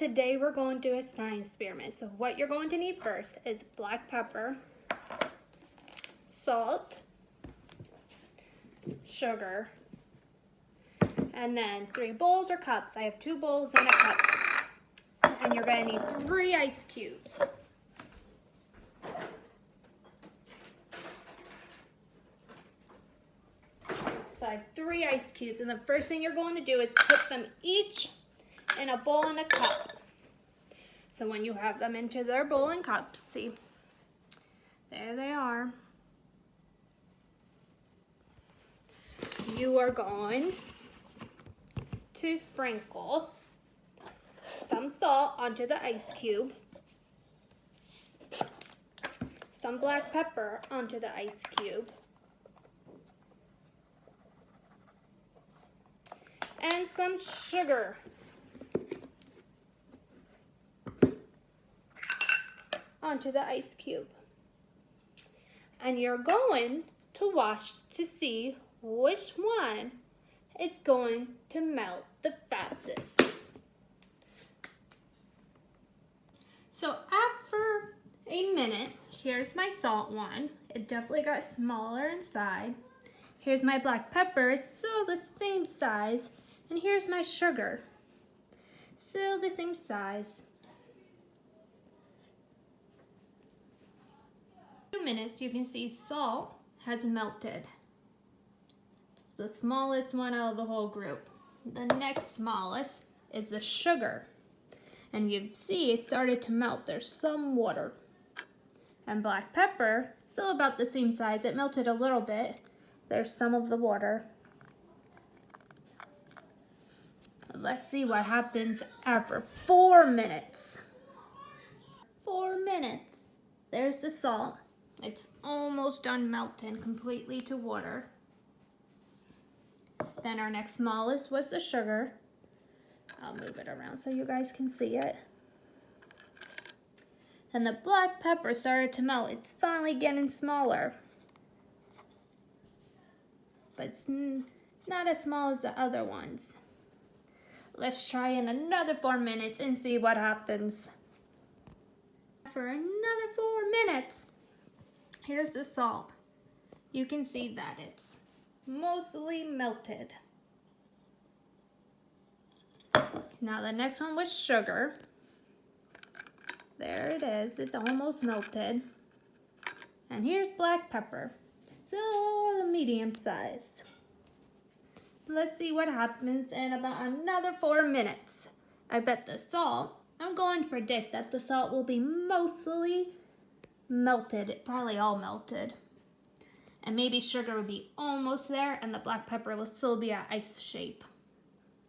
Today we're going to do a science experiment. So what you're going to need first is black pepper, salt, sugar, and then 3 bowls or cups. I have 2 bowls and a cup. And you're going to need 3 ice cubes. So I have 3 ice cubes, and the first thing you're going to do is put them each in a bowl and a cup. So when you have them into their bowl and cups, see, there they are. You are going to sprinkle some salt onto the ice cube, some black pepper onto the ice cube, and some sugar. Onto the ice cube. And you're going to watch to see which one is going to melt the fastest. So after a minute, here's my salt one. It definitely got smaller inside. Here's my black pepper, still the same size. And here's my sugar, still the same size. 2 minutes, you can see salt has melted. It's the smallest one out of the whole group. The next smallest is the sugar. And you see it started to melt. There's some water. And black pepper, still about the same size. It melted a little bit. There's some of the water. Let's see what happens after 4 minutes. 4 minutes. There's the salt. It's almost done melting completely to water. Then our next smallest was the sugar. I'll move it around so you guys can see it. Then the black pepper started to melt. It's finally getting smaller. But it's not as small as the other ones. Let's try in another 4 minutes and see what happens. For another 4 minutes. Here's the salt. You can see that it's mostly melted. Now the next one was sugar. There it is. It's almost melted. And here's black pepper. Still a medium size. Let's see what happens in about another 4 minutes. I bet the salt, I'm going to predict that the salt will be mostly melted, probably all melted. And maybe sugar would be almost there and the black pepper will still be an ice shape.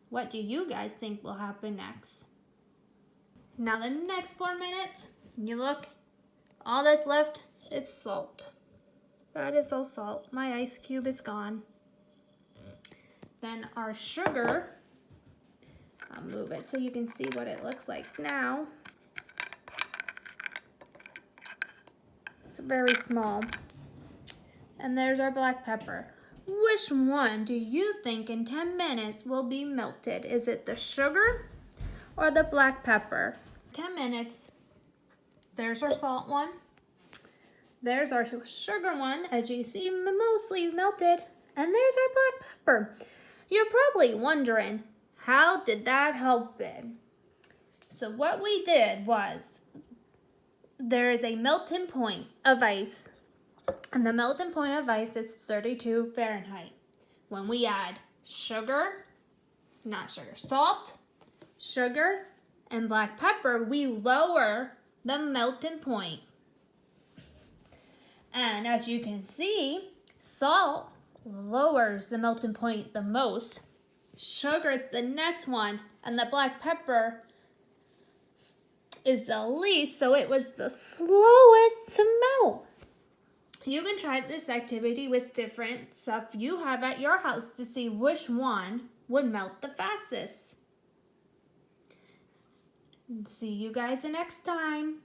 What do you guys think will happen next? Now the next 4 minutes, you look, all that's left is salt. That is all salt. My ice cube is gone. Then our sugar, I'll move it so you can see what it looks like now. It's very small. And there's our black pepper. Which one do you think in 10 minutes will be melted? Is it the sugar or the black pepper? 10 minutes, there's our salt one. There's our sugar one, as you see, mostly melted. And there's our black pepper. You're probably wondering, how did that happen? So what we did was, there is a melting point of ice, and the melting point of ice is 32 Fahrenheit. When we add salt, sugar, and black pepper, we lower the melting point. And as you can see, salt lowers the melting point the most. Sugar is the next one, and the black pepper is the least, so it was the slowest to melt. You can try this activity with different stuff you have at your house to see which one would melt the fastest. See you guys the next time.